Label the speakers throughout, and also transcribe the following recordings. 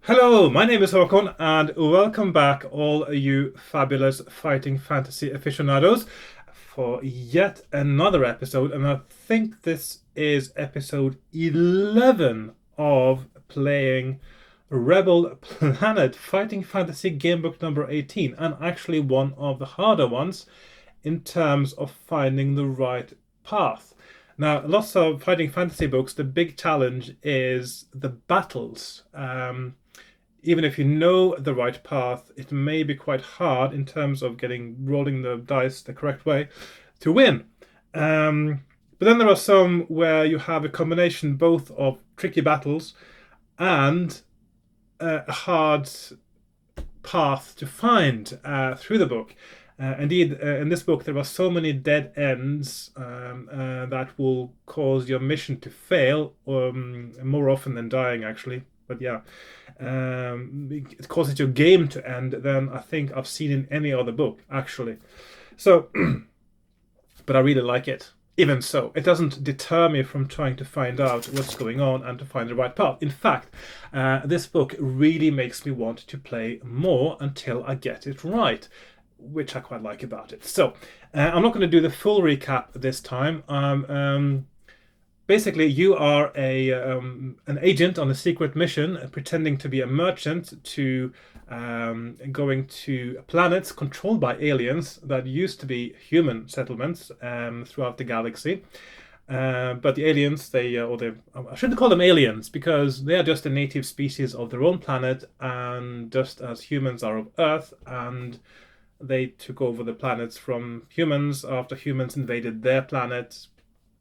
Speaker 1: Hello, my name is Hakon, and welcome back, all you fabulous fighting fantasy aficionados, for yet another episode. And I think this is episode 11 of playing Rebel Planet Fighting Fantasy Gamebook number 18, and actually one of the harder ones in terms of finding the right path. Now, lots of fighting fantasy books, the big challenge is the battles. Even if you know the right path, it may be quite hard in terms of rolling the dice the correct way to win. But then there are some where you have a combination both of tricky battles and a hard path to find through the book. Indeed, in this book, there are so many dead ends that will cause your mission to fail, more often than dying, actually. But yeah, it causes your game to end than I think I've seen in any other book, actually. So, but I really like it. Even so, it doesn't deter me from trying to find out what's going on and to find the right path. In fact, this book really makes me want to play more until I get it right, which I quite like about it. So, I'm not going to do the full recap this time. Basically, you are an agent on a secret mission, pretending to be a merchant to going to planets controlled by aliens that used to be human settlements throughout the galaxy. But the aliens, I shouldn't call them aliens because they are just a native species of their own planet, and just as humans are of Earth, and they took over the planets from humans after humans invaded their planet.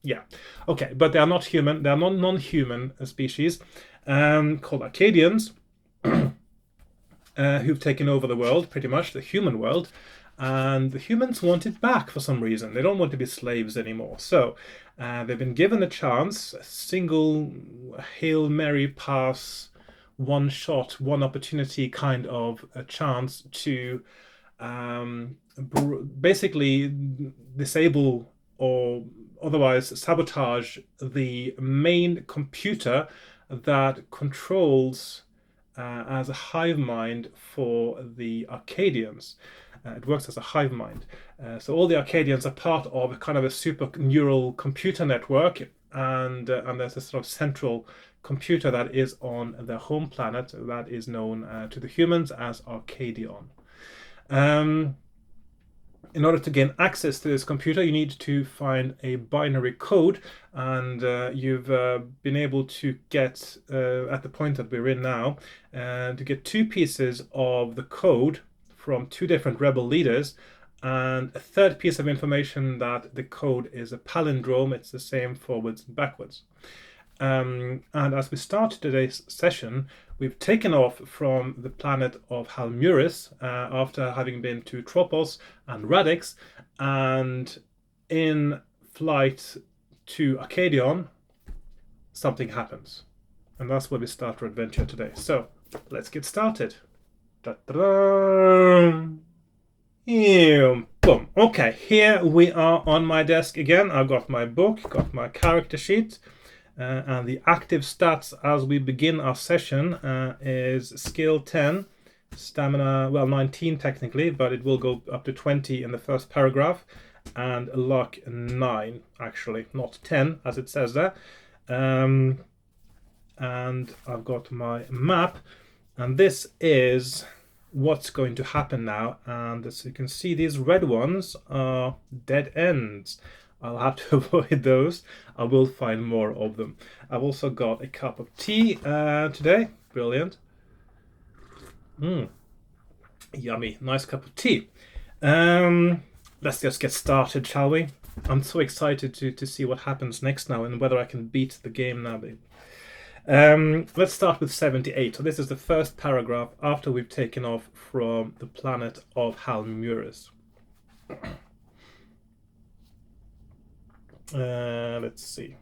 Speaker 1: Yeah, okay, but they are not human. They are non-human species called Arcadians, who've taken over the world, pretty much the human world, and the humans want it back for some reason. They don't want to be slaves anymore. So they've been given a chance, a single Hail Mary pass, one shot, one opportunity kind of a chance to basically disable or otherwise sabotage the main computer that controls as a hive mind for the Arcadians. It works as a hive mind. So all the Arcadians are part of a kind of a super neural computer network, and there's a sort of central computer that is on their home planet that is known to the humans as Arcadion. In order to gain access to this computer, you need to find a binary code, and you've been able to get, at the point that we're in now, to get two pieces of the code from two different rebel leaders, and a third piece of information that the code is a palindrome. It's the same forwards and backwards. And as we start today's session, we've taken off from the planet of Halmuris after having been to Tropos and Radix, and in flight to Arcadion, something happens. And that's where we start our adventure today. So, let's get started. Da-da-da. Boom. Okay, here we are on my desk again. I've got my book, got my character sheet. And the active stats as we begin our session is skill 10, stamina, well, 19 technically, but it will go up to 20 in the first paragraph, and luck 9, actually, not 10 as it says there. And I've got my map, and this is what's going to happen now. And as you can see, these red ones are dead ends. I'll have to avoid those. I will find more of them. I've also got a cup of tea today. Brilliant. Yummy. Nice cup of tea. Let's just get started, shall we? I'm so excited to see what happens next now and whether I can beat the game now. Let's start with 78. So this is the first paragraph after we've taken off from the planet of Halmuris. Let's see.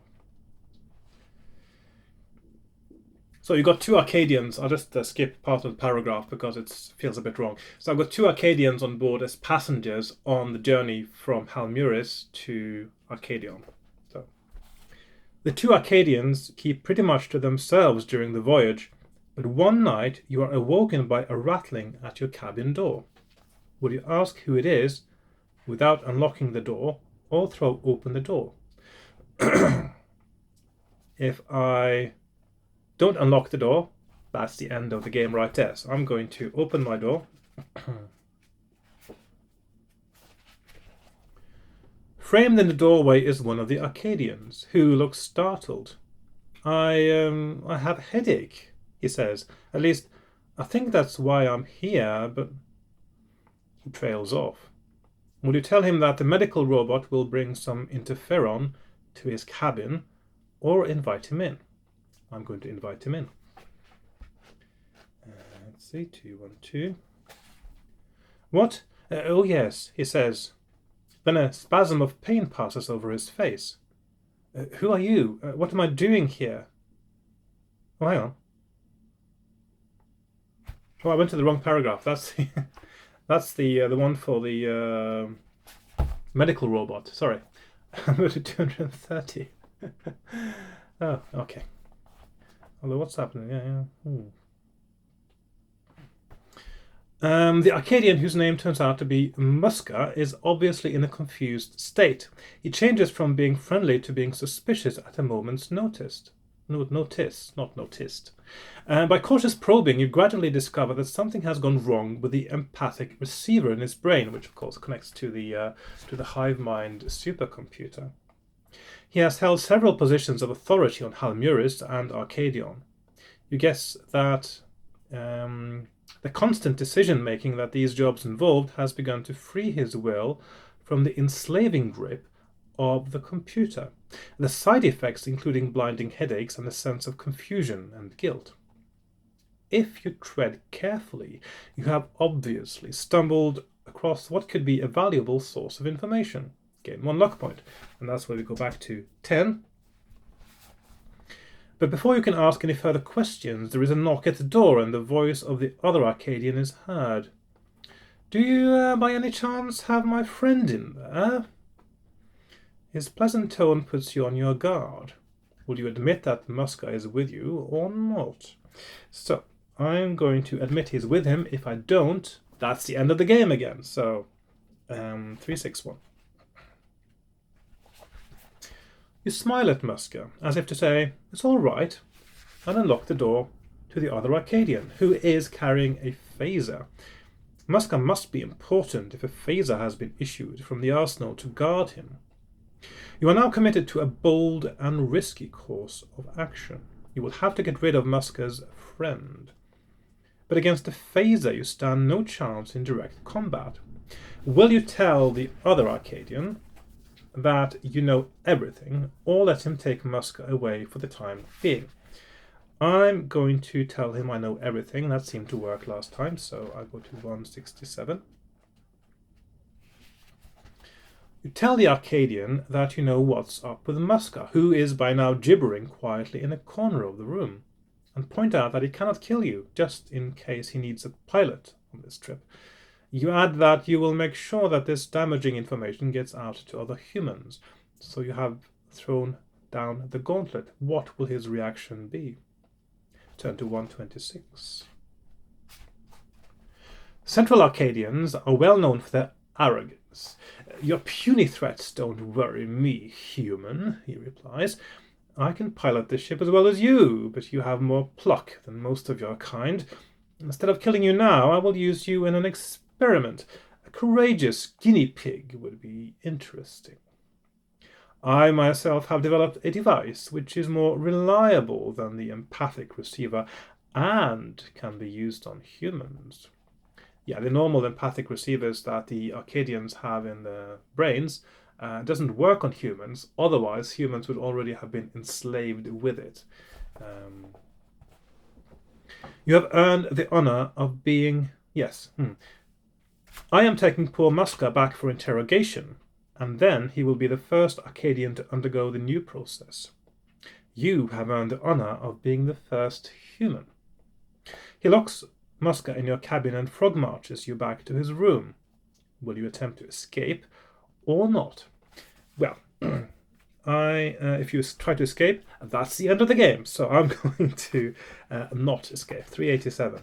Speaker 1: So you've got two Arcadians. I'll just skip part of the paragraph because it feels a bit wrong. So I've got two Arcadians on board as passengers on the journey from Halmuris to Arcadion. The two Arcadians keep pretty much to themselves during the voyage, but one night you are awoken by a rattling at your cabin door. Will you ask who it is without unlocking the door, or throw open the door? If I don't unlock the door, that's the end of the game right there. So I'm going to open my door. Framed in the doorway is one of the Arcadians, who looks startled. I have a headache, he says. At least, I think that's why I'm here, but he trails off. Will you tell him that the medical robot will bring some interferon to his cabin, or invite him in? I'm going to invite him in. Let's see, 212. What? Oh yes, he says. Then a spasm of pain passes over his face. Who are you? What am I doing here? Oh, hang on. Oh, I went to the wrong paragraph. That's the, that's the one for the medical robot. Sorry. I'm going to 230. Oh, okay. Although, what's happening? Yeah. The Arcadian, whose name turns out to be Muska, is obviously in a confused state. He changes from being friendly to being suspicious at a moment's notice. Not noticed. By cautious probing, you gradually discover that something has gone wrong with the empathic receiver in his brain, which of course connects to the hive mind supercomputer. He has held several positions of authority on Halmuris and Arcadion. You guess that the constant decision-making that these jobs involved has begun to free his will from the enslaving grip of the computer. The side effects including blinding headaches and a sense of confusion and guilt. If you tread carefully, you have obviously stumbled across what could be a valuable source of information. Gain 1 luck point, and that's where we go back to 10. But before you can ask any further questions, there is a knock at the door and the voice of the other Arcadian is heard. Do you, by any chance, have my friend in there? His pleasant tone puts you on your guard. Will you admit that Muska is with you or not? So, I'm going to admit he's with him. If I don't, that's the end of the game again. So, 361. You smile at Muska, as if to say, it's all right, and unlock the door to the other Arcadian, who is carrying a phaser. Muska must be important if a phaser has been issued from the arsenal to guard him. You are now committed to a bold and risky course of action. You will have to get rid of Muska's friend. But against the phaser you stand no chance in direct combat. Will you tell the other Arcadian that you know everything, or let him take Muska away for the time being? I'm going to tell him I know everything. That seemed to work last time, so I go to 167. You tell the Arcadian that you know what's up with Muska, who is by now gibbering quietly in a corner of the room, and point out that he cannot kill you, just in case he needs a pilot on this trip. You add that you will make sure that this damaging information gets out to other humans, so you have thrown down the gauntlet. What will his reaction be? Turn to 126. Central Arcadians are well known for their arrogance. Your puny threats don't worry me, human, he replies. I can pilot this ship as well as you, but you have more pluck than most of your kind. Instead of killing you now, I will use you in an experiment. A courageous guinea pig would be interesting. I myself have developed a device which is more reliable than the empathic receiver and can be used on humans. Yeah, the normal empathic receivers that the Arcadians have in their brains doesn't work on humans. Otherwise, humans would already have been enslaved with it. You have earned the honor of being... Yes. I am taking poor Muska back for interrogation, and then he will be the first Arcadian to undergo the new process. You have earned the honor of being the first human. He locks Muska in your cabin and frog marches you back to his room. Will you attempt to escape or not? Well, if you try to escape, that's the end of the game. So I'm going to not escape. 387.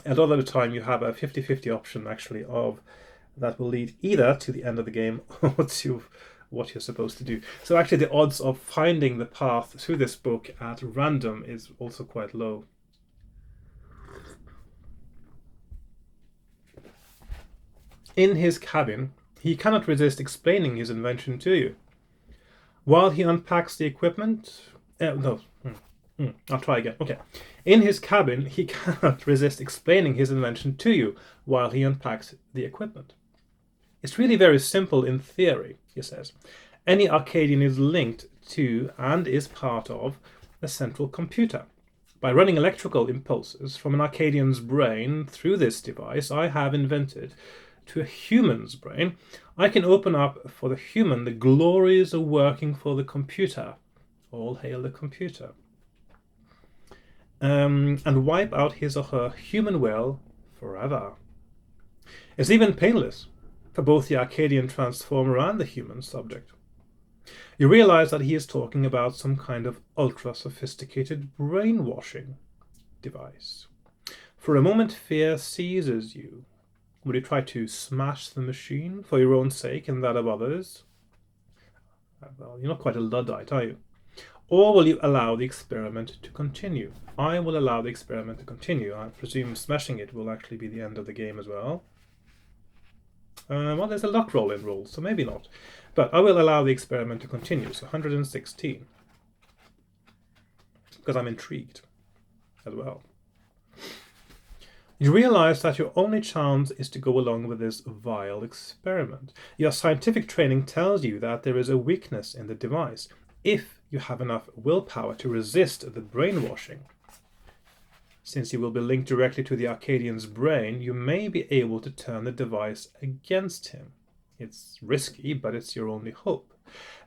Speaker 1: And all of the time you have a 50-50 option actually of that will lead either to the end of the game or to what you're supposed to do. So actually the odds of finding the path through this book at random is also quite low. In his cabin, he cannot resist explaining his invention to you. While he unpacks the equipment... I'll try again. Okay. In his cabin, he cannot resist explaining his invention to you while he unpacks the equipment. It's really very simple in theory, he says. Any Arcadian is linked to and is part of a central computer. By running electrical impulses from an Arcadian's brain through this device I have invented to a human's brain, I can open up for the human the glories of working for the computer. All hail the computer. And wipe out his or her human will forever. It's even painless for both the Arcadian transformer and the human subject. You realize that he is talking about some kind of ultra-sophisticated brainwashing device. For a moment, fear seizes you. Would you try to smash the machine for your own sake and that of others? Well, you're not quite a Luddite, are you? Or will you allow the experiment to continue? I will allow the experiment to continue. I presume smashing it will actually be the end of the game as well. Well, there's a luck roll involved, so maybe not. But I will allow the experiment to continue, so 116. Because I'm intrigued as well. You realize that your only chance is to go along with this vile experiment. Your scientific training tells you that there is a weakness in the device. If you have enough willpower to resist the brainwashing, since you will be linked directly to the Arcadian's brain, you may be able to turn the device against him. It's risky, but it's your only hope.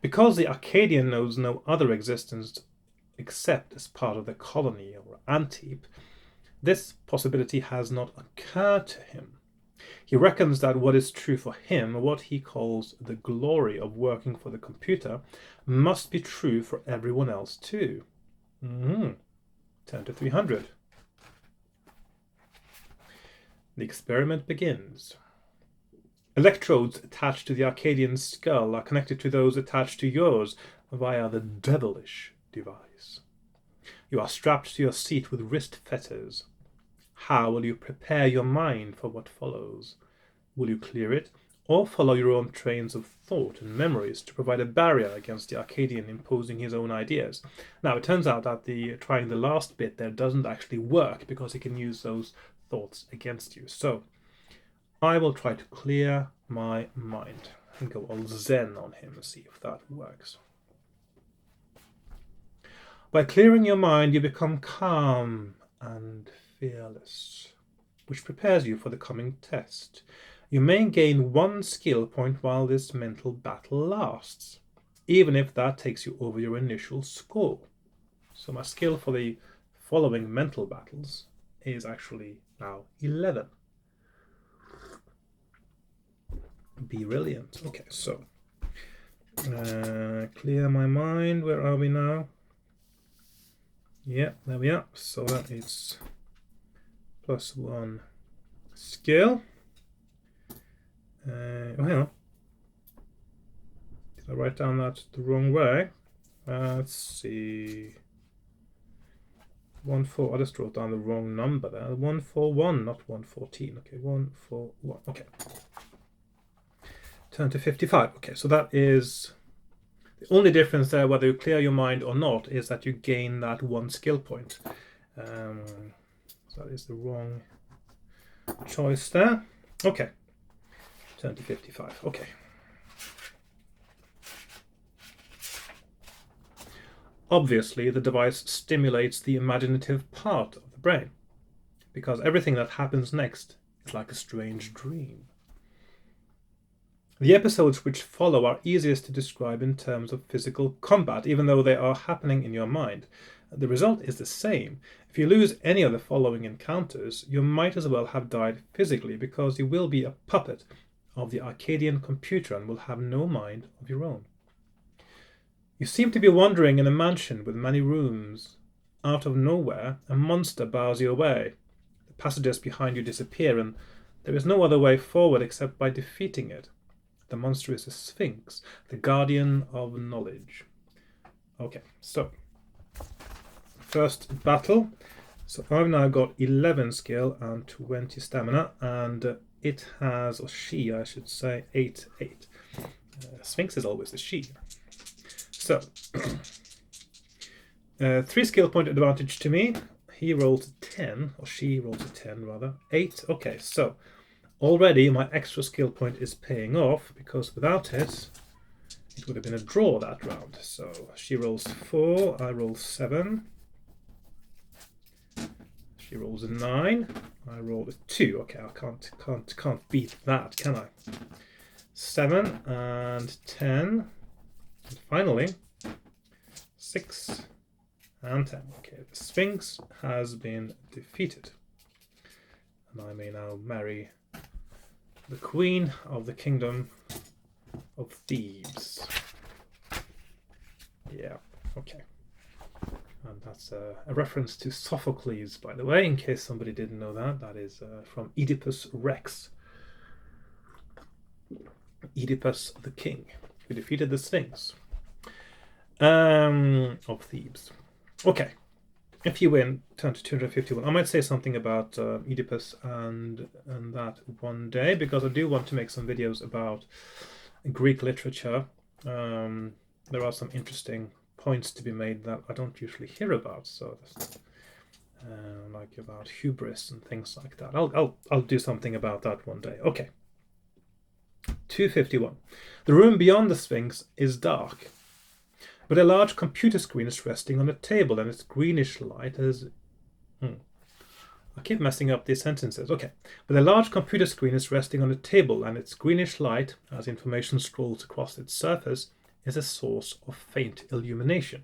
Speaker 1: Because the Arcadian knows no other existence except as part of the colony or Antip, this possibility has not occurred to him. He reckons that what is true for him, what he calls the glory of working for the computer, must be true for everyone else too. 10 to 300. The experiment begins. Electrodes attached to the Arcadian's skull are connected to those attached to yours via the devilish device. You are strapped to your seat with wrist fetters. How will you prepare your mind for what follows? Will you clear it, or follow your own trains of thought and memories to provide a barrier against the Arcadian imposing his own ideas? Now, it turns out that trying the last bit there doesn't actually work because he can use those thoughts against you. So, I will try to clear my mind and go all zen on him and see if that works. By clearing your mind, you become calm and fearless, which prepares you for the coming test. You may gain 1 skill point while this mental battle lasts, even if that takes you over your initial score. So my skill for the following mental battles is actually now 11. Brilliant. Okay, so clear my mind. Where are we now? Yeah, there we are. So that is +1 skill. Hang on. Did I write down that the wrong way? Let's see. 1-4. I just wrote down the wrong number there. 141, not 114. Okay, 141. Okay. Turn to 55. Okay, so that is the only difference there, whether you clear your mind or not, is that you gain that 1 skill point. So that is the wrong choice there. Okay. Turn to 55. Okay. Obviously, the device stimulates the imaginative part of the brain, because everything that happens next is like a strange dream. The episodes which follow are easiest to describe in terms of physical combat, even though they are happening in your mind. The result is the same. If you lose any of the following encounters, you might as well have died physically, because you will be a puppet of the Arcadian computer and will have no mind of your own. You seem to be wandering in a mansion with many rooms. Out of nowhere, a monster bars your way. The passages behind you disappear, and there is no other way forward except by defeating it. The monster is a sphinx, the guardian of knowledge. Okay, so first battle. So I've now got 11 skill and 20 stamina, and it has, or she I should say, 8. Sphinx is always a she. So 3 skill point advantage to me. He rolls a 10, or she rolls a 10 rather. 8. Okay, so already my extra skill point is paying off, because without it, it would have been a draw that round. So she rolls 4, I roll 7. She rolls a 9, I roll a 2. Okay, I can't beat that, can I? 7 and 10. And finally, 6 and 10. Okay, the Sphinx has been defeated. And I may now marry the Queen of the Kingdom of Thebes. Yeah, okay. And that's a reference to Sophocles, by the way, in case somebody didn't know that. That is from Oedipus Rex. Oedipus the king, who defeated the Sphinx of Thebes. Okay, if you win, turn to 251. I might say something about Oedipus and that one day, because I do want to make some videos about Greek literature. There are some interesting points to be made that I don't usually hear about, so like about hubris and things like that. I'll do something about that one day. Okay. 251. The room beyond the Sphinx is dark, but a large computer screen is resting on a table, and its greenish light is... I keep messing up these sentences. Okay. But a large computer screen is resting on a table, and its greenish light, as information scrolls across its surface, is a source of faint illumination.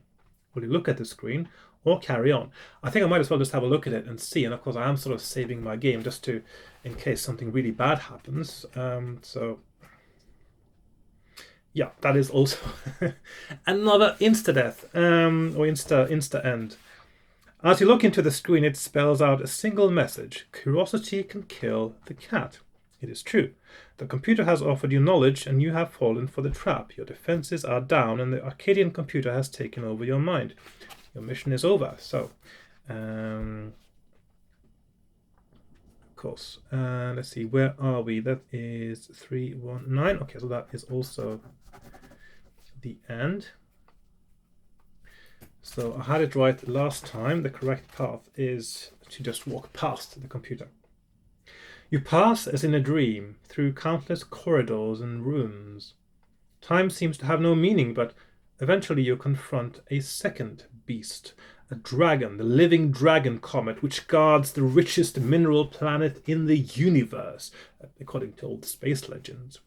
Speaker 1: Will you look at the screen or carry on? I think I might as well just have a look at it and see. And of course, I am sort of saving my game just to, in case something really bad happens. So yeah, that is also another insta-death, or insta-end. As you look into the screen, it spells out a single message. Curiosity can kill the cat. It is true. The computer has offered you knowledge, and you have fallen for the trap. Your defenses are down, and the Arcadian computer has taken over your mind. Your mission is over. So, of course. Let's see, where are we? That is 319. Okay, so that is also the end. So I had it right last time. The correct path is to just walk past the computer. You pass, as in a dream, through countless corridors and rooms. Time seems to have no meaning, but eventually you confront a second beast, a dragon, the living dragon comet, which guards the richest mineral planet in the universe, according to old space legends.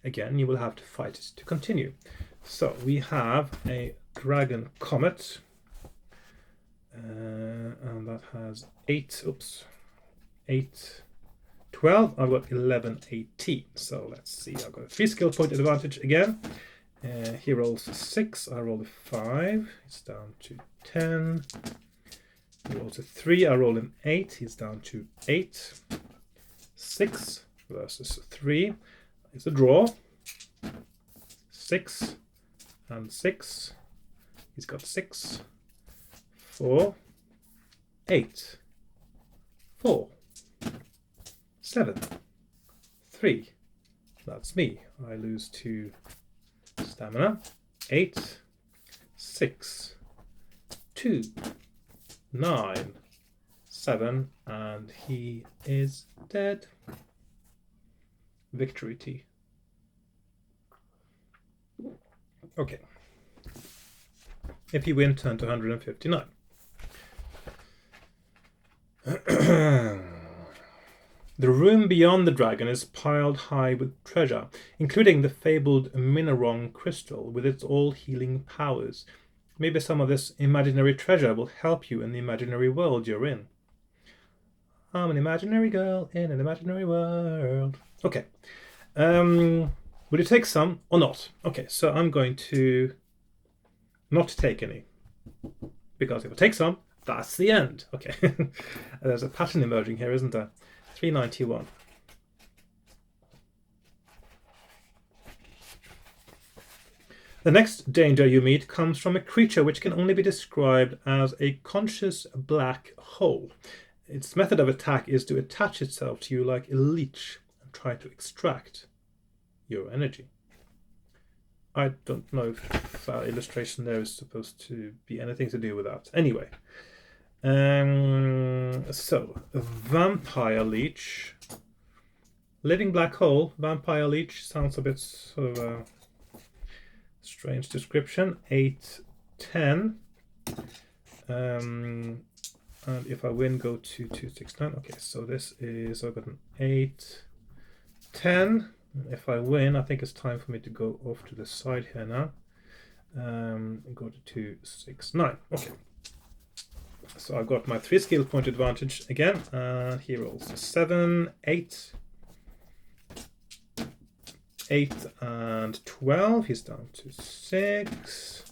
Speaker 1: Again, you will have to fight it to continue. So we have a dragon comet, and that has 12. I've got 11, 18. So let's see. I've got a 3 skill point advantage again. He rolls 6. I roll a 5. He's down to 10. He rolls a 3. I roll an 8. He's down to 8. 6 versus 3. It's a draw. 6 and 6. He's got 6. 4. 8. 4. 7. 3. That's me. I lose 2 stamina. 8. 6. 2. 9. 7. And he is dead. Victory tea. Okay. If you win, turn to 159. The room beyond the dragon is piled high with treasure, including the fabled Mineron crystal with its all-healing powers. Maybe some of this imaginary treasure will help you in the imaginary world you're in. I'm an imaginary girl in an imaginary world. Okay. Will you take some or not? Okay, so I'm going to not take any. Because if I take some, that's the end. Okay. There's a pattern emerging here, isn't there? 391. The next danger you meet comes from a creature which can only be described as a conscious black hole. Its method of attack is to attach itself to you like a leech and try to extract your energy. I don't know if that illustration there is supposed to be anything to do with that. Anyway, so vampire leech, living black hole, vampire leech sounds a bit sort of a strange description. 8, 10. And if I win, go to 269. Okay, so this is, I've got an 8, 10. If I win, I think it's time for me to go off to the side here now. Go to 269. Okay. So I've got my 3 skill point advantage again. And he rolls 7, 8. 8 and 12. He's down to 6,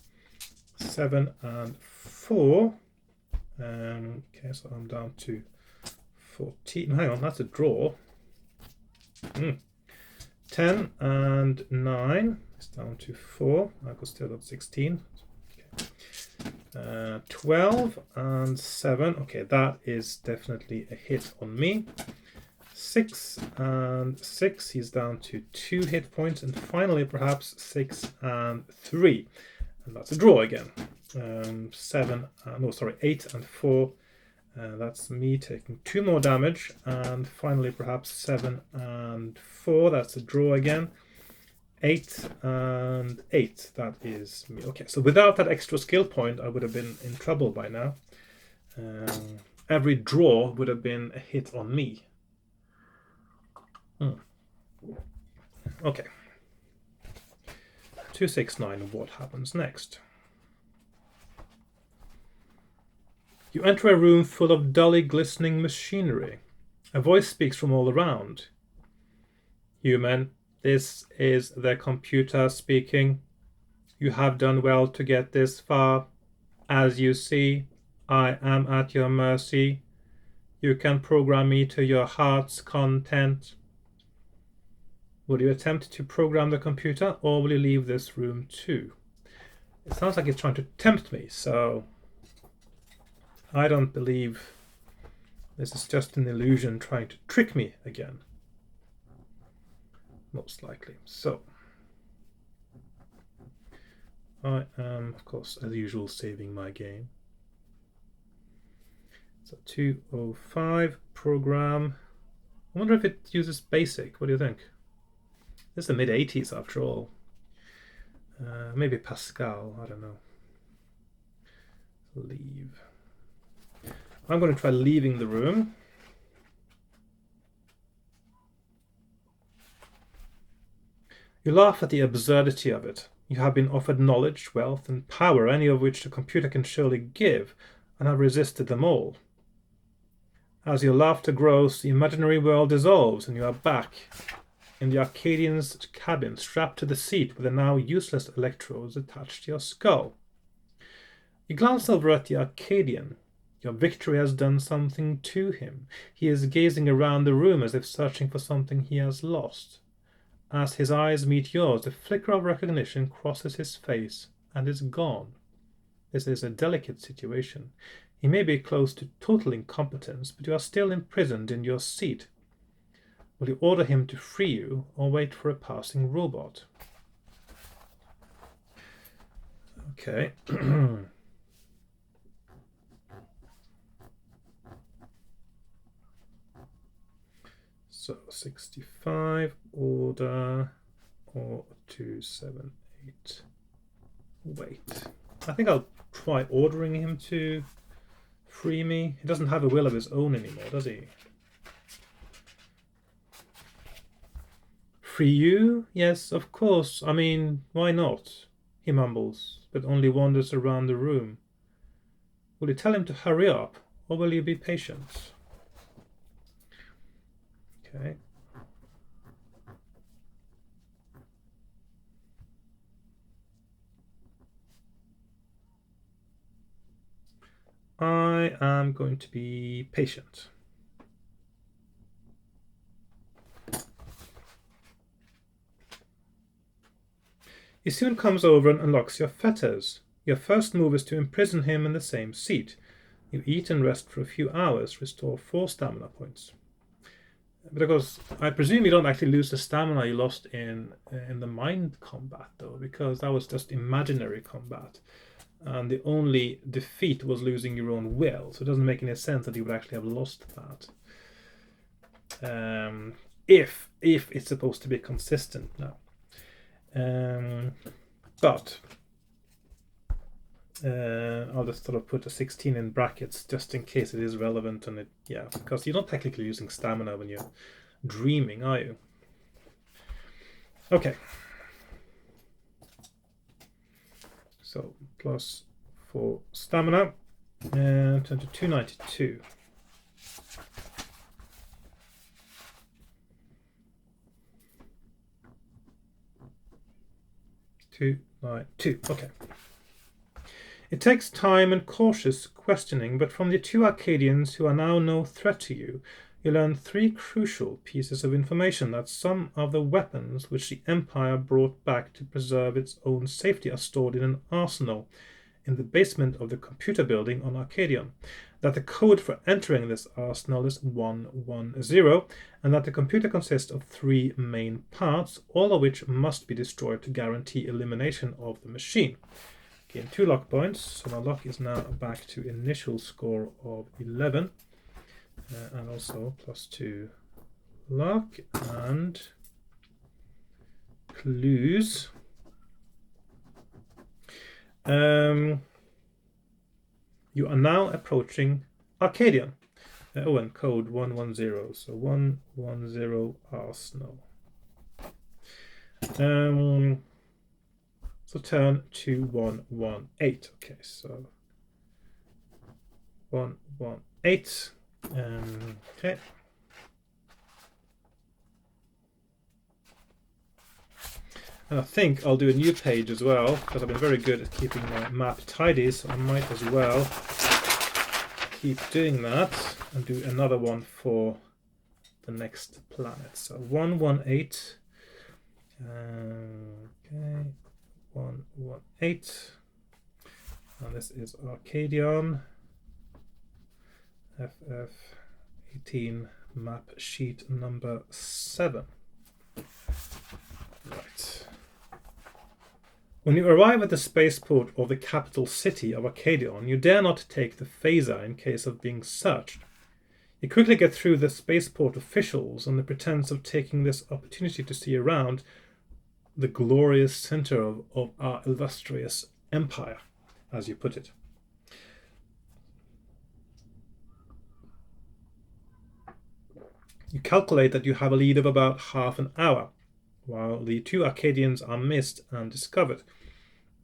Speaker 1: 7 and 4. Okay, so I'm down to 14. Hang on, that's a draw. 10 and 9. It's down to 4. I could still got 16. Okay. 12 and 7. Okay, that is definitely a hit on me. 6 and 6. He's down to 2 hit points. And finally, perhaps 6 and 3. And that's a draw again. 8 and 4. That's me taking 2 more damage. And finally, perhaps 7 and 4. That's a draw again. 8 and 8. That is me. Okay, so without that extra skill point, I would have been in trouble by now. Every draw would have been a hit on me. Okay. 269. What happens next? You enter a room full of dully glistening machinery. A voice speaks from all around. Human, this is the computer speaking. You have done well to get this far. As you see, I am at your mercy. You can program me to your heart's content. Will you attempt to program the computer, or will you leave this room too? It sounds like it's trying to tempt me, so I don't believe this is just an illusion trying to trick me again. Most likely. So, I am, of course, as usual, saving my game. So 205 program. I wonder if it uses basic. What do you think? This is the mid-80s after all. Maybe Pascal, I don't know. Leave. I'm going to try leaving the room. You laugh at the absurdity of it. You have been offered knowledge, wealth, and power, any of which the computer can surely give, and have resisted them all. As your laughter grows, the imaginary world dissolves, and you are back in the Arcadian's cabin, strapped to the seat with the now useless electrodes attached to your skull. You glance over at the Arcadian. Your victory has done something to him. He is gazing around the room as if searching for something he has lost. As his eyes meet yours, a flicker of recognition crosses his face and is gone. This is a delicate situation. He may be close to total incompetence, but you are still imprisoned in your seat. Will you order him to free you, or wait for a passing robot? Okay. So 65, order, or 278. Wait. I think I'll try ordering him to free me. He doesn't have a will of his own anymore, does he? Free you? Yes, of course. I mean, why not? He mumbles, but only wanders around the room. Will you tell him to hurry up, or will you be patient? Okay. I am going to be patient. He soon comes over and unlocks your fetters. Your first move is to imprison him in the same seat. You eat and rest for a few hours, restore 4 stamina points. But of course, I presume you don't actually lose the stamina you lost in the mind combat, though, because that was just imaginary combat. And the only defeat was losing your own will, so it doesn't make any sense that you would actually have lost that. If it's supposed to be consistent now. But I'll just sort of put a 16 in brackets just in case it is relevant, and because you're not technically using stamina when you're dreaming, are you? Okay. So plus 4 stamina and turn to 292. 292. Okay. It takes time and cautious questioning, but from the 2 Arcadians who are now no threat to you, you learn 3 crucial pieces of information: that some of the weapons which the Empire brought back to preserve its own safety are stored in an arsenal in the basement of the computer building on Arcadion, that the code for entering this arsenal is 110, and that the computer consists of 3 main parts, all of which must be destroyed to guarantee elimination of the machine. Gain 2 luck points, so my luck is now back to initial score of 11, and also plus 2 luck and clues. You are now approaching Arcadion. And code 110, so 110 Arsenal. So turn to 118. Okay, so 118. Okay. And I think I'll do a new page as well, because I've been very good at keeping my map tidy, so I might as well keep doing that and do another one for the next planet. So 118. Okay, 118. And this is Arcadion. FF18 map sheet number 7. Right. When you arrive at the spaceport of the capital city of Arcadion, you dare not take the phaser in case of being searched. You quickly get through the spaceport officials on the pretense of taking this opportunity to see around the glorious center of our illustrious empire, as you put it. You calculate that you have a lead of about half an hour, while the 2 Arcadians are missed and discovered,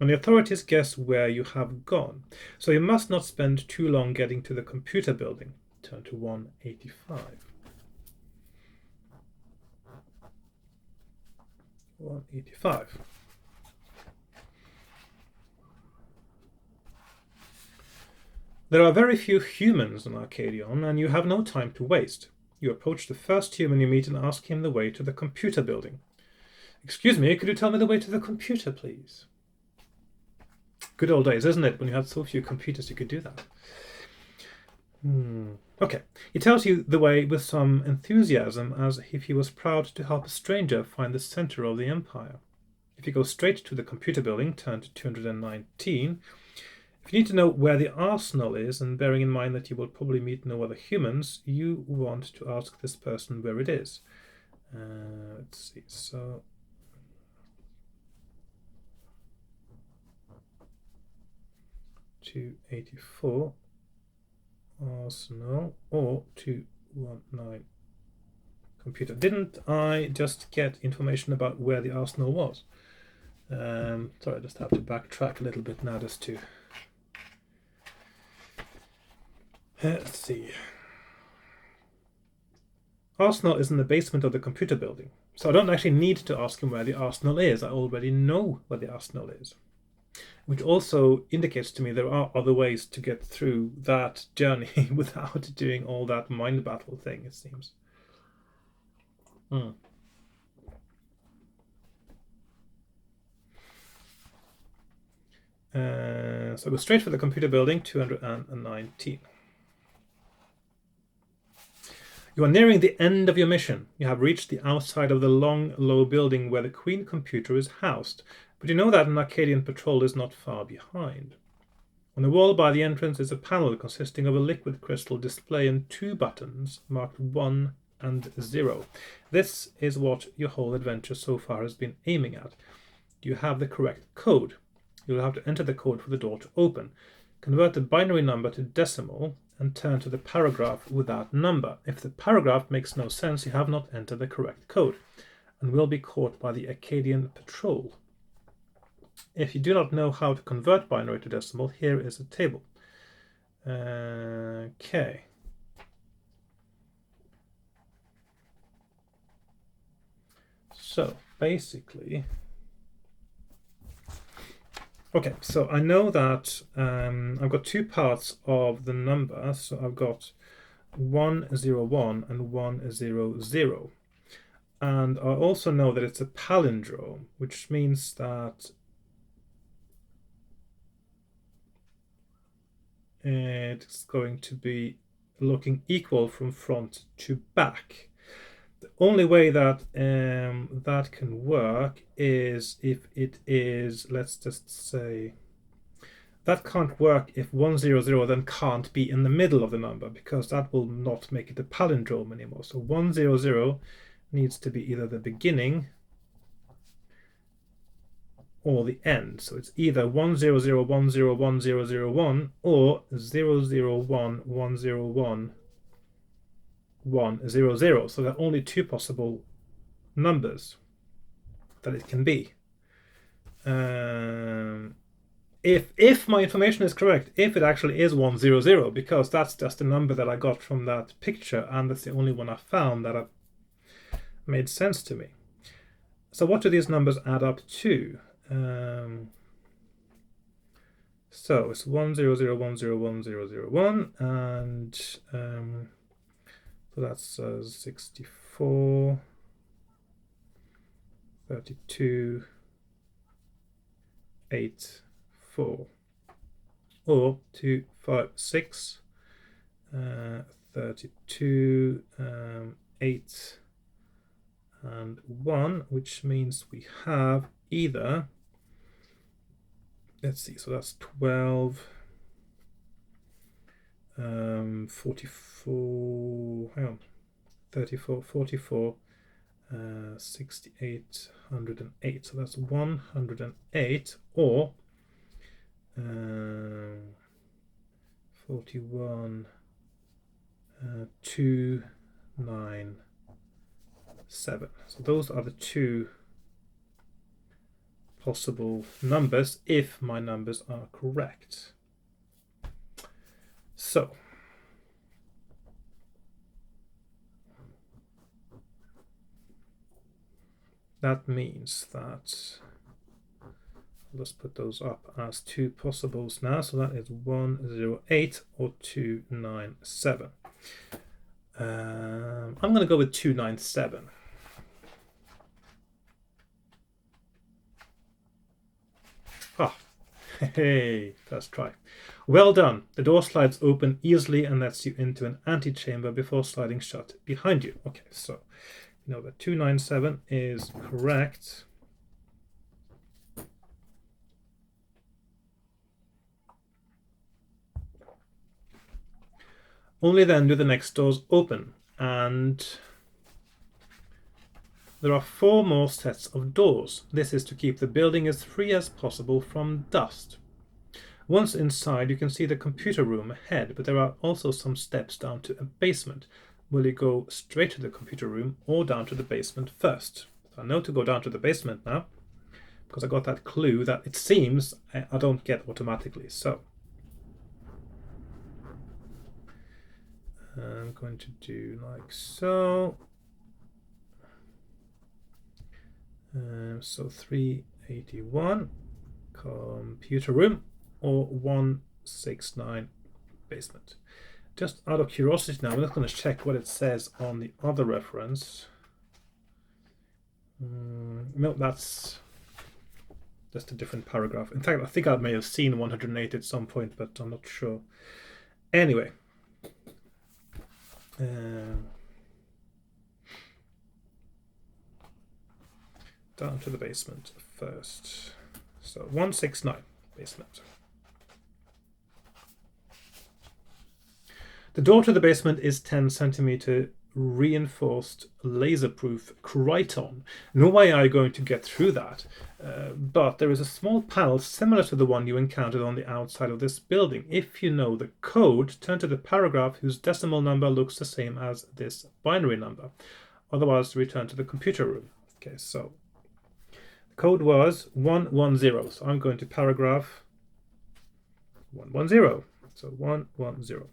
Speaker 1: and the authorities guess where you have gone. So you must not spend too long getting to the computer building. Turn to 185. 185. There are very few humans on Arcadion, and you have no time to waste. You approach the first human you meet and ask him the way to the computer building. Excuse me, could you tell me the way to the computer, please? Good old days, isn't it, when you had so few computers you could do that. Okay, he tells you the way with some enthusiasm, as if he was proud to help a stranger find the center of the empire. If you go straight to the computer building, turn to 219. If you need to know where the arsenal is, and bearing in mind that you will probably meet no other humans, you want to ask this person where it is. Let's see, so 284 arsenal or 219 computer. Didn't I just get information about where the arsenal was? Sorry, I just have to backtrack a little bit now just to let's see. Arsenal is in the basement of the computer building, so I don't actually need to ask him where the arsenal is. I already know where the arsenal is. which also indicates to me there are other ways to get through that journey without doing all that mind battle thing, it seems. So go straight for the computer building, 219. You are nearing the end of your mission. You have reached the outside of the long, low building where the Queen computer is housed, but you know that an Arcadian patrol is not far behind. On the wall by the entrance is a panel consisting of a liquid crystal display and 2 buttons marked 1 and 0. This is what your whole adventure so far has been aiming at. Do you have the correct code? You'll have to enter the code for the door to open. Convert the binary number to decimal and turn to the paragraph with that number. If the paragraph makes no sense, you have not entered the correct code and will be caught by the Acadian patrol. If you do not know how to convert binary to decimal, here is a table. Okay. So basically, okay, so I know that I've got 2 parts of the number. So I've got 101 and 100. And I also know that it's a palindrome, which means that it's going to be looking equal from front to back. The only way that that can work is if it is, let's just say, that can't work if 100 then can't be in the middle of the number, because that will not make it a palindrome anymore. So 100 needs to be either the beginning or the end. So it's either 100101001 or 001101100. So there are only 2 possible numbers that it can be. If my information is correct, if it actually is 100, because that's just the number that I got from that picture, and that's the only one I found that made sense to me. So what do these numbers add up to? So it's 100101001, and so that's 64, 32, 8, 4, or 2, 5, 6, 32, 8, and 1, which means we have either, let's see, so that's 12, 44, hang on, 34, 44, 68, 108, so that's 108, or 41, 297. So those are the 2 possible numbers if my numbers are correct. So that means that let's put those up as 2 possibles now. So that is 108 or 297. I'm going to go with 297. Hey, first try. Well done. The door slides open easily and lets you into an antechamber before sliding shut behind you. Okay, so you know that 297 is correct. Only then do the next doors open, and there are 4 more sets of doors. This is to keep the building as free as possible from dust. Once inside, you can see the computer room ahead, but there are also some steps down to a basement. Will you go straight to the computer room or down to the basement first? So I know to go down to the basement now, because I got that clue that it seems I don't get automatically. So I'm going to do like so. So 381, computer room or 169 basement. Just out of curiosity now, I'm just going to check what it says on the other reference. No, that's just a different paragraph. In fact, I think I may have seen 108 at some point, but I'm not sure. Anyway. Down to the basement first. So 169 basement. The door to the basement is 10 centimeter reinforced laser-proof Kryton. No way are you going to get through that, but there is a small panel similar to the one you encountered on the outside of this building. If you know the code, turn to the paragraph whose decimal number looks the same as this binary number. Otherwise, return to the computer room. Okay, so the code was 110, so I'm going to paragraph 110. So 110.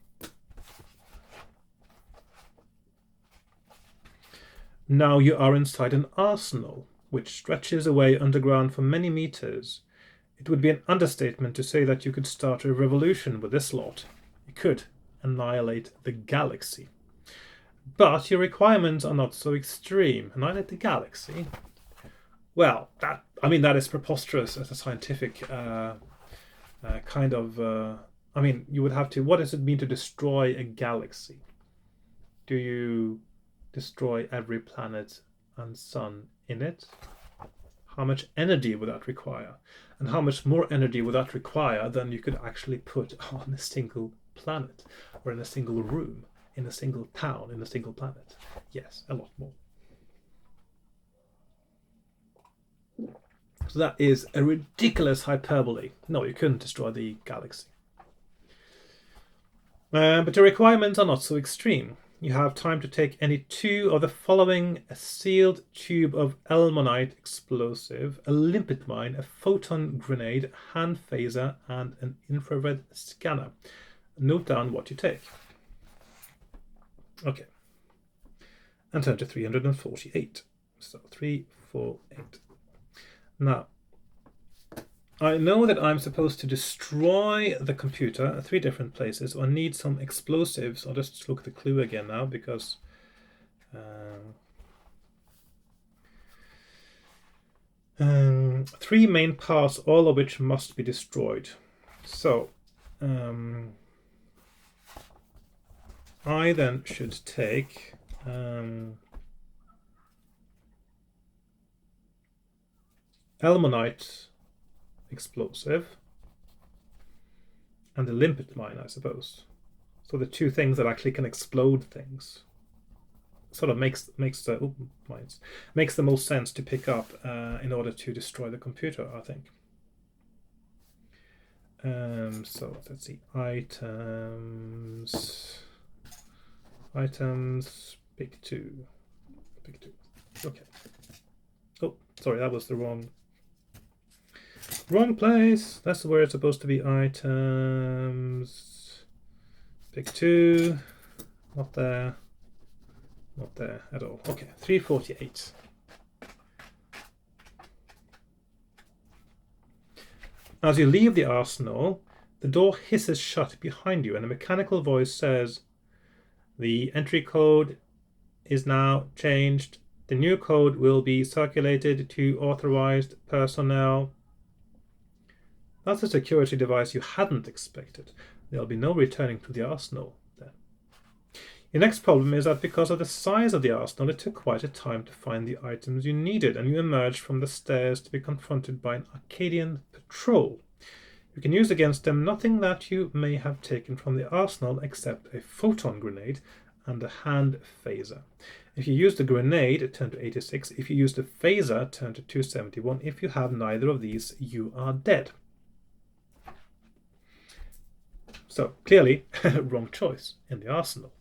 Speaker 1: Now you are inside an arsenal, which stretches away underground for many meters. It would be an understatement to say that you could start a revolution with this lot. You could annihilate the galaxy. But your requirements are not so extreme. Annihilate the galaxy? Well, that is preposterous as a scientific kind of... you would have to... What does it mean to destroy a galaxy? Do you destroy every planet and sun in it? How much energy would that require? And how much more energy would that require than you could actually put on a single planet, or in a single room, in a single town, in a single planet? Yes, a lot more. So that is a ridiculous hyperbole. No, you couldn't destroy the galaxy. But the requirements are not so extreme. You have time to take any two of the following: a sealed tube of Elmonite explosive, a limpet mine, a photon grenade, a hand phaser, and an infrared scanner. Note down what you take. Okay. And turn to 348. So 348. Now, I know that I'm supposed to destroy the computer at 3 different places, or need some explosives. I'll just look at the clue again now, because 3 main parts, all of which must be destroyed. So I then should take Elmonite explosive and the limpet mine, I suppose. So the 2 things that actually can explode things. Sort of makes the most sense to pick up in order to destroy the computer, I think. So let's see, items, pick 2. Okay. Oh, sorry, that was the wrong place. That's where it's supposed to be. Items, pick 2. Not there at all. Okay, 348. As you leave the arsenal, the door hisses shut behind you and a mechanical voice says, "The entry code is now changed. The new code will be circulated to authorized personnel." That's a security device you hadn't expected. There'll be no returning to the arsenal then. Your next problem is that because of the size of the arsenal, it took quite a time to find the items you needed, and you emerged from the stairs to be confronted by an Arcadian patrol. You can use against them nothing that you may have taken from the arsenal except a photon grenade and a hand phaser. If you use the grenade, turn to 86. If you use the phaser, turn to 271. If you have neither of these, you are dead. So, clearly, wrong choice in the arsenal.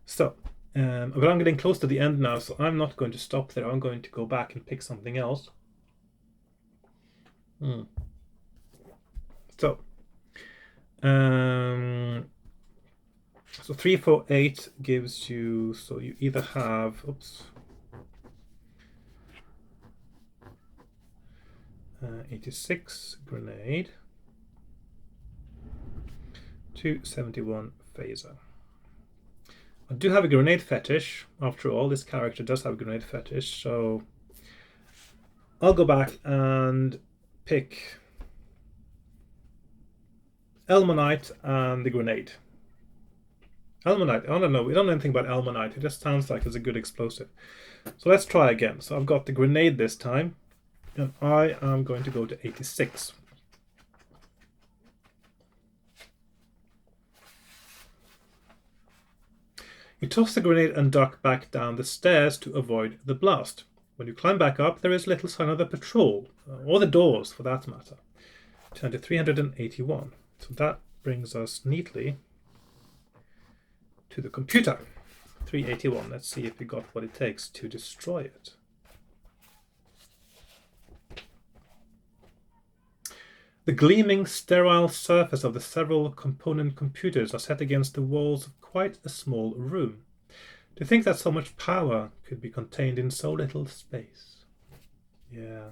Speaker 1: So, but I'm getting close to the end now, so I'm not going to stop there. I'm going to go back and pick something else. So, 348 gives you, so you either have, 86 grenade. 271 phaser. I do have a grenade fetish. After all, this character does have a grenade fetish, so I'll go back and pick Elmonite and the grenade. Elmonite, I don't know, we don't know anything about Elmonite. It just sounds like it's a good explosive. So let's try again. So I've got the grenade this time, and I am going to go to 86. You toss the grenade and duck back down the stairs to avoid the blast. When you climb back up, there is little sign of the patrol, or the doors for that matter. Turn to 381. So that brings us neatly to the computer. 381. Let's see if we got what it takes to destroy it. The gleaming, sterile surface of the several component computers are set against the walls of quite a small room. To think that so much power could be contained in so little space. Yeah,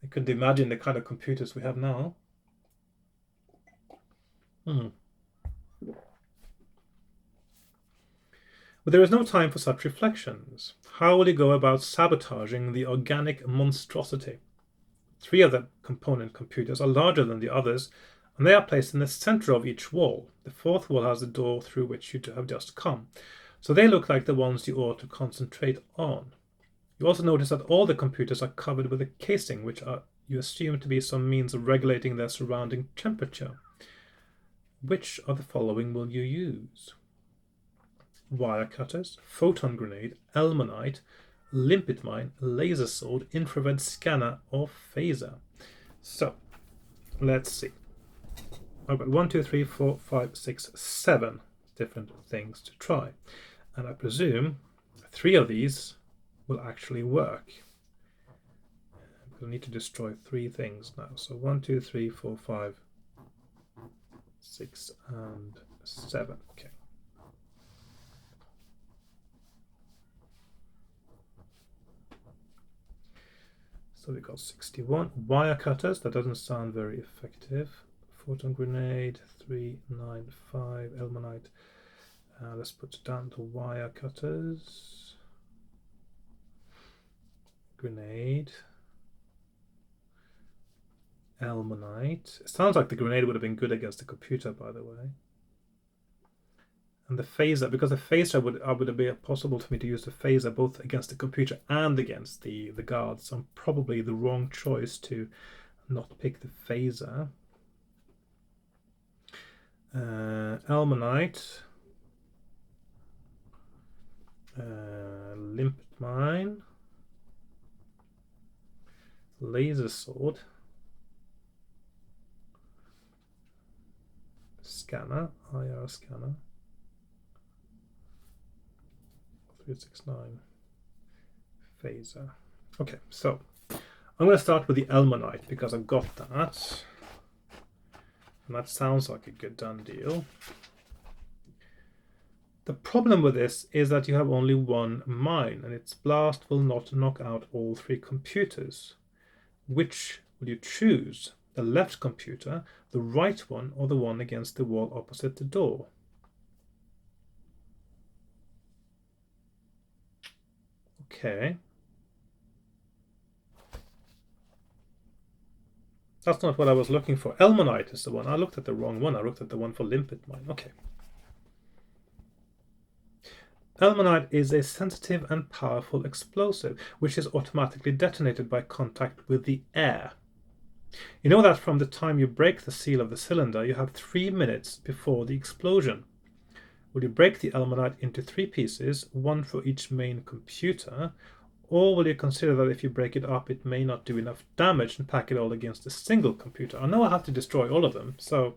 Speaker 1: I couldn't imagine the kind of computers we have now. But there is no time for such reflections. How will you go about sabotaging the organic monstrosity? 3 of the component computers are larger than the others, and they are placed in the center of each wall. The 4th wall has the door through which you have just come, so they look like the ones you ought to concentrate on. You also notice that all the computers are covered with a casing, which you assume to be some means of regulating their surrounding temperature. Which of the following will you use? Wire cutters, photon grenade, Elmonite, limpet mine, laser sword, infrared scanner, or phaser. So, let's see. I've got 1, 2, 3, 4, 5, 6, 7 different things to try. And I presume 3 of these will actually work. We'll need to destroy 3 things now. So 1, 2, 3, 4, 5, 6, and 7. Okay. So we got 61 wire cutters. That doesn't sound very effective. Photon grenade, 395 Elmonite. Let's put down the wire cutters. Grenade. Elmonite. It sounds like the grenade would have been good against the computer, by the way. And the phaser, because the phaser would be possible for me to use the phaser both against the computer and against the guards. So I'm probably the wrong choice to not pick the phaser. Elmonite. Limpet mine. Laser sword. Scanner. IR scanner. 369 phaser. Okay, so I'm going to start with the Elmonite because I've got that, and that sounds like a good done deal. The problem with this is that you have only 1 mine, and its blast will not knock out all 3 computers. Which will you choose? The left computer, the right one, or the one against the wall opposite the door? Okay. That's not what I was looking for. Elmonite is the one. I looked at the wrong one. I looked at the one for limpet mine. Okay. Elmonite is a sensitive and powerful explosive, which is automatically detonated by contact with the air. You know that from the time you break the seal of the cylinder, you have 3 minutes before the explosion. Will you break the Elmonite into 3 pieces, 1 for each main computer, or will you consider that if you break it up, it may not do enough damage and pack it all against a single computer? I know I have to destroy all of them, so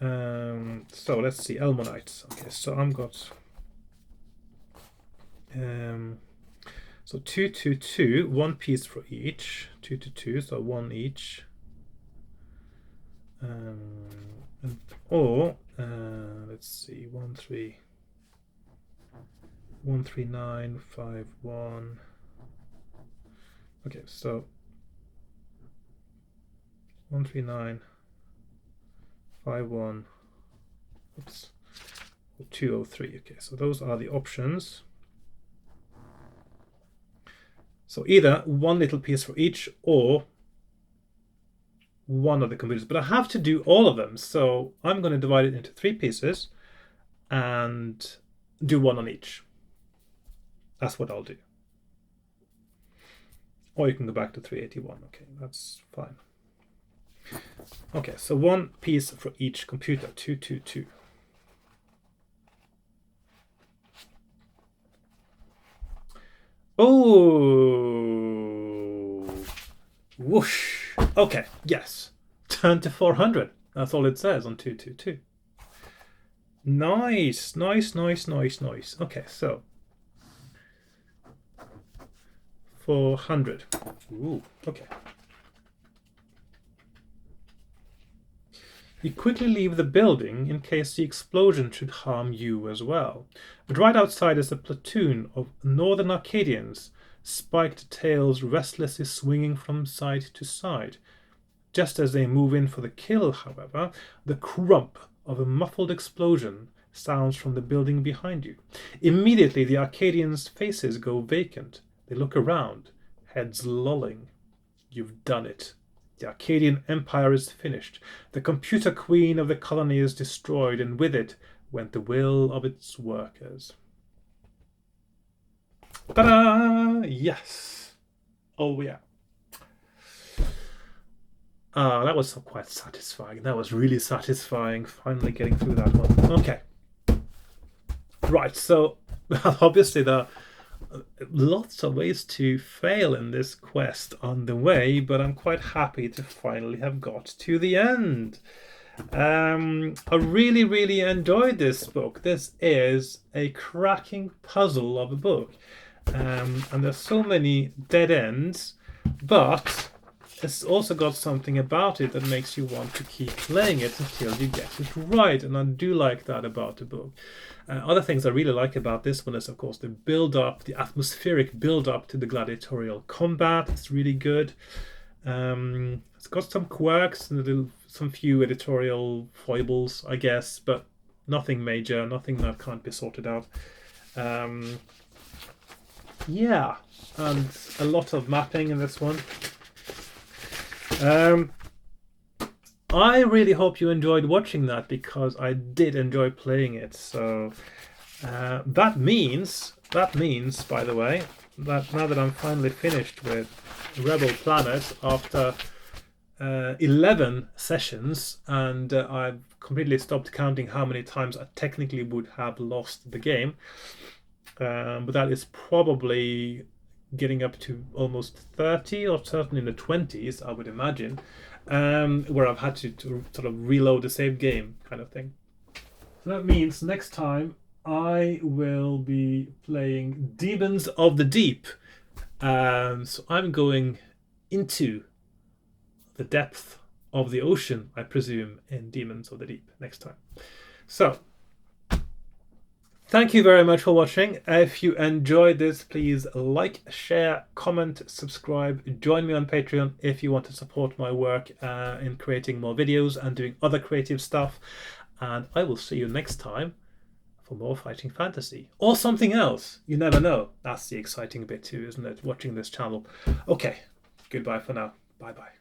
Speaker 1: let's see, Elmonite. Okay, so I've got so 2, 2, 2, 1 piece for each, 2 to 2, so 1 each, or let's see, 1, 3, 1, 3, 9, 5, 1. Okay, so 13951. Oops. 203. Okay, so those are the options. So either one little piece for each or one of the computers. But I have to do all of them, so I'm going to divide it into 3 pieces and do one on each. That's what I'll do. Or you can go back to 381. Okay, that's fine. Okay, so 1 piece for each computer. 222. Oh, whoosh. Okay, yes. Turn to 400. That's all it says on 222. Nice, nice, nice, nice, nice. Okay, so 400. Ooh, okay. You quickly leave the building in case the explosion should harm you as well. But right outside is a platoon of northern Arcadians, spiked tails restlessly swinging from side to side. Just as they move in for the kill, however, the crump of a muffled explosion sounds from the building behind you. Immediately, the Arcadians' faces go vacant. They look around, heads lolling. You've done it. The Arcadian Empire is finished. The computer queen of the colony is destroyed, and with it went the will of its workers. Ta-da! Yes. Oh, yeah. That was quite satisfying. That was really satisfying, finally getting through that one. Okay. Right, so obviously there are lots of ways to fail in this quest on the way, but I'm quite happy to finally have got to the end. I really, really enjoyed this book. This is a cracking puzzle of a book. And there's so many dead ends, but it's also got something about it that makes you want to keep playing it until you get it right, and I do like that about the book. Other things I really like about this one is, of course, the build-up, the atmospheric build-up to the gladiatorial combat. It's really good. It's got some quirks and some few editorial foibles, I guess, but nothing major, nothing that can't be sorted out. Yeah, and a lot of mapping in this one. I really hope you enjoyed watching that, because I did enjoy playing it. So that means, by the way, that now that I'm finally finished with Rebel Planet after 11 sessions, and I've completely stopped counting how many times I technically would have lost the game, but that is probably getting up to almost 30, or certainly in the 20s, I would imagine, where I've had to sort of reload the save game kind of thing. So that means next time I will be playing Demons of the Deep. So I'm going into the depth of the ocean, I presume, in Demons of the Deep next time. So thank you very much for watching. If you enjoyed this, please like, share, comment, subscribe. Join me on Patreon if you want to support my work in creating more videos and doing other creative stuff. And I will see you next time for more fighting fantasy. Or something else. You never know. That's the exciting bit too, isn't it? Watching this channel. Okay, goodbye for now. Bye-bye.